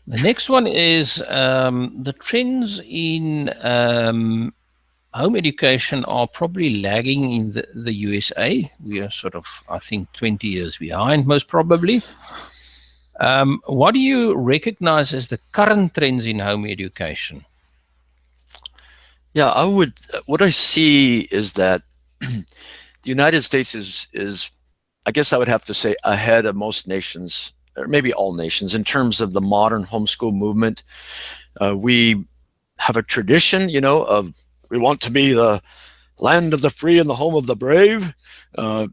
The next one is the trends in home education are probably lagging in the USA. We are sort of, I think, 20 years behind, most probably. What do you recognize as the current trends in home education? Yeah, what I see is that the United States is, I guess I would have to say, ahead of most nations, or maybe all nations, in terms of the modern homeschool movement. We have a tradition, of we want to be the land of the free and the home of the brave. Uh,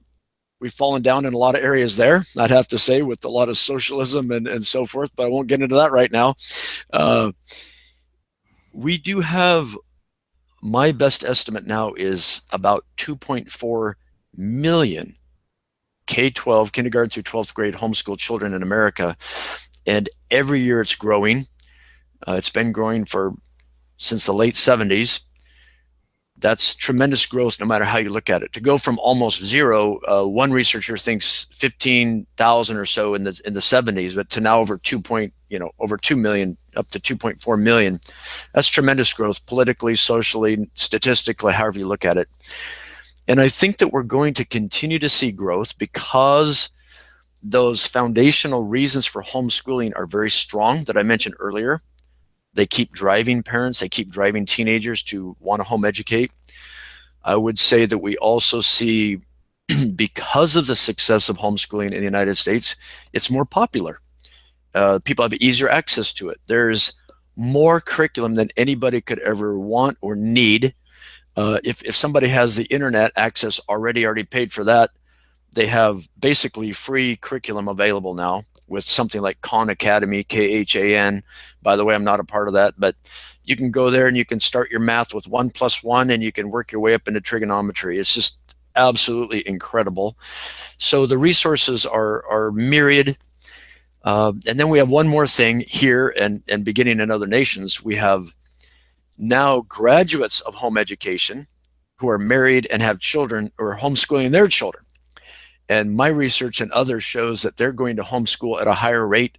we've fallen down in a lot of areas there, I'd have to say, with a lot of socialism and so forth, but I won't get into that right now. Uh, we do have, my best estimate now is about 2.4 million K-12, kindergarten through 12th grade homeschool children in America. And every year it's growing. It's been growing since the late 70s. That's tremendous growth no matter how you look at it. To go from almost zero, one researcher thinks 15,000 or so in the 70s, but to now over 2 million, up to 2.4 million. That's tremendous growth politically, socially, statistically, however you look at it. And I think that we're going to continue to see growth because those foundational reasons for homeschooling are very strong that I mentioned earlier. They keep driving parents, they keep driving teenagers to want to home educate. I would say that we also see, because of the success of homeschooling in the United States, it's more popular. People have easier access to it. There's more curriculum than anybody could ever want or need. If somebody has the internet access already paid for that, they have basically free curriculum available now with something like Khan Academy, KHAN. By the way, I'm not a part of that, but you can go there and you can start your math with 1 + 1 and you can work your way up into trigonometry. It's just absolutely incredible. So the resources are myriad. And then we have one more thing here, and beginning in other nations, we have now graduates of home education who are married and have children who are homeschooling their children. And my research and others shows that they're going to homeschool at a higher rate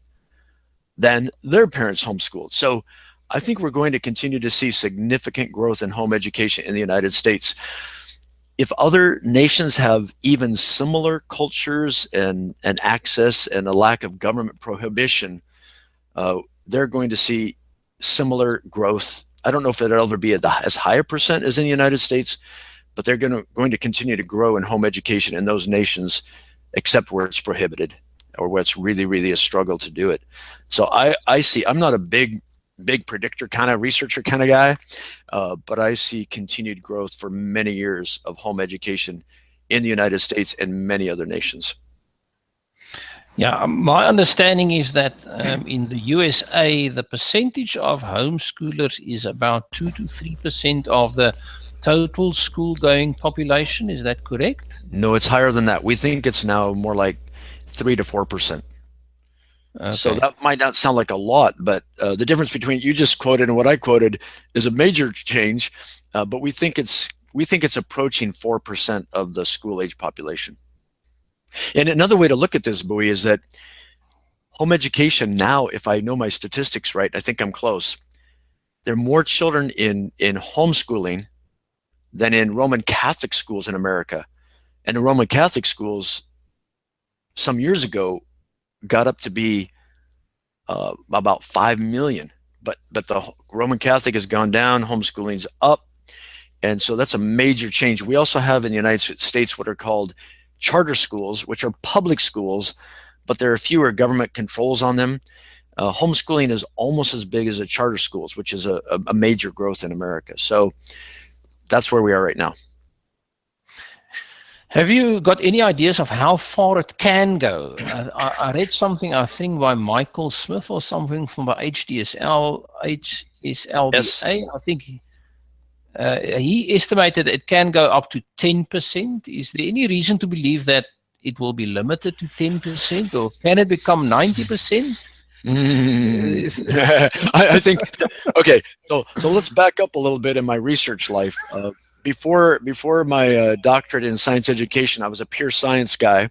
than their parents homeschooled. So I think we're going to continue to see significant growth in home education in the United States. If other nations have even similar cultures and access and a lack of government prohibition, they're going to see similar growth. I don't know if it'll ever be as high a percent as in the United States, but they're going to continue to grow in home education in those nations, except where it's prohibited or where it's really, really a struggle to do it. So I see, I'm not a big predictor kind of researcher kind of guy, but I see continued growth for many years of home education in the United States and many other nations. Yeah, my understanding is that in the USA, the percentage of homeschoolers is about 2 to 3% of the total school-going population. Is that correct? No, it's higher than that. We think it's now more like 3 to 4%. So Okay. that might not sound like a lot, but the difference between you just quoted and what I quoted is a major change. But we think it's approaching 4% of the school age population. And another way to look at this, Bowie, is that home education now, if I know my statistics right, I think I'm close. There are more children in homeschooling than in Roman Catholic schools in America. And the Roman Catholic schools some years ago got up to be about 5 million. But the Roman Catholic has gone down, homeschooling's up. And so that's a major change. We also have in the United States what are called charter schools, which are public schools, but there are fewer government controls on them. Homeschooling is almost as big as the charter schools, which is a major growth in America. So that's where we are right now. Have you got any ideas of how far it can go? I read something, I think, by Michael Smith or something from the HSLBA. Yes. I think he estimated it can go up to 10%. Is there any reason to believe that it will be limited to 10%, or can it become 90%? I think, okay, so let's back up a little bit in my research life. before my doctorate in science education, I was a pure science guy,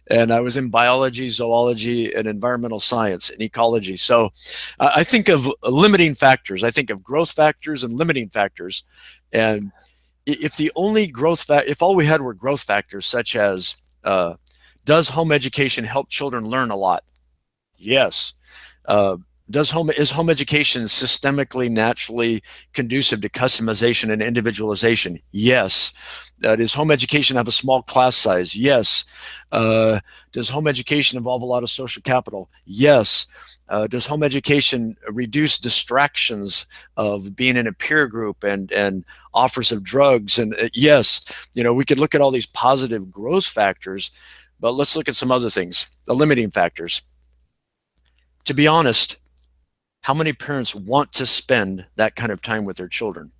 and I was in biology, zoology, and environmental science and ecology. So I think of limiting factors. I think of growth factors and limiting factors. And if the only if all we had were growth factors, such as does home education help children learn a lot? Yes. Uh, is home education systemically, naturally conducive to customization and individualization? Yes. Does home education have a small class size? Yes. Does home education involve a lot of social capital? Yes. Does home education reduce distractions of being in a peer group and offers of drugs? And yes, we could look at all these positive growth factors, but let's look at some other things, the limiting factors. To be honest, how many parents want to spend that kind of time with their children?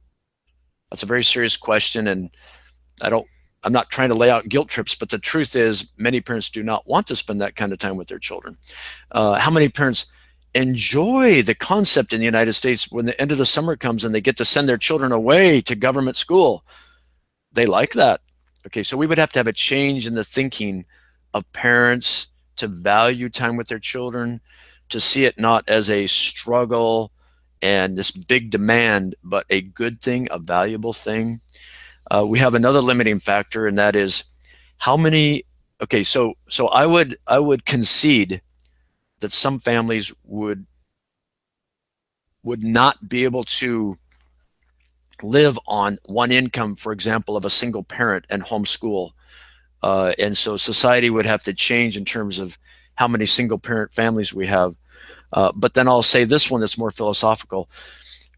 That's a very serious question, and I'm not trying to lay out guilt trips, but the truth is many parents do not want to spend that kind of time with their children. How many parents enjoy the concept in the United States when the end of the summer comes and they get to send their children away to government school? They like that. Okay, so we would have to have a change in the thinking of parents to value time with their children, to see it not as a struggle and this big demand, but a good thing, a valuable thing. We have another limiting factor, and that is how many. Okay, so I would concede that some families would not be able to live on one income, for example, of a single parent and homeschool. And so society would have to change in terms of how many single parent families we have. But then I'll say this one that's more philosophical.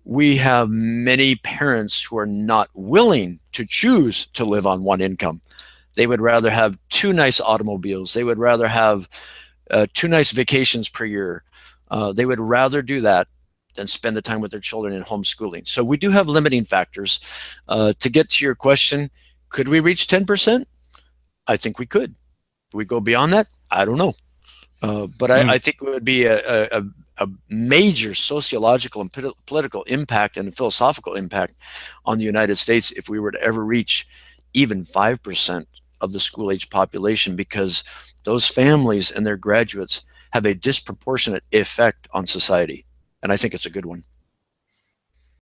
We have many parents who are not willing to choose to live on one income. They would rather have 2 nice automobiles. They would rather have 2 nice vacations per year. They would rather do that than spend the time with their children in homeschooling. So we do have limiting factors. To get to your question, could we reach 10%? I think we could. Do we go beyond that? I don't know. But I think it would be a major sociological and political impact and philosophical impact on the United States if we were to ever reach even 5% of the school-age population, because those families and their graduates have a disproportionate effect on society. And I think it's a good one.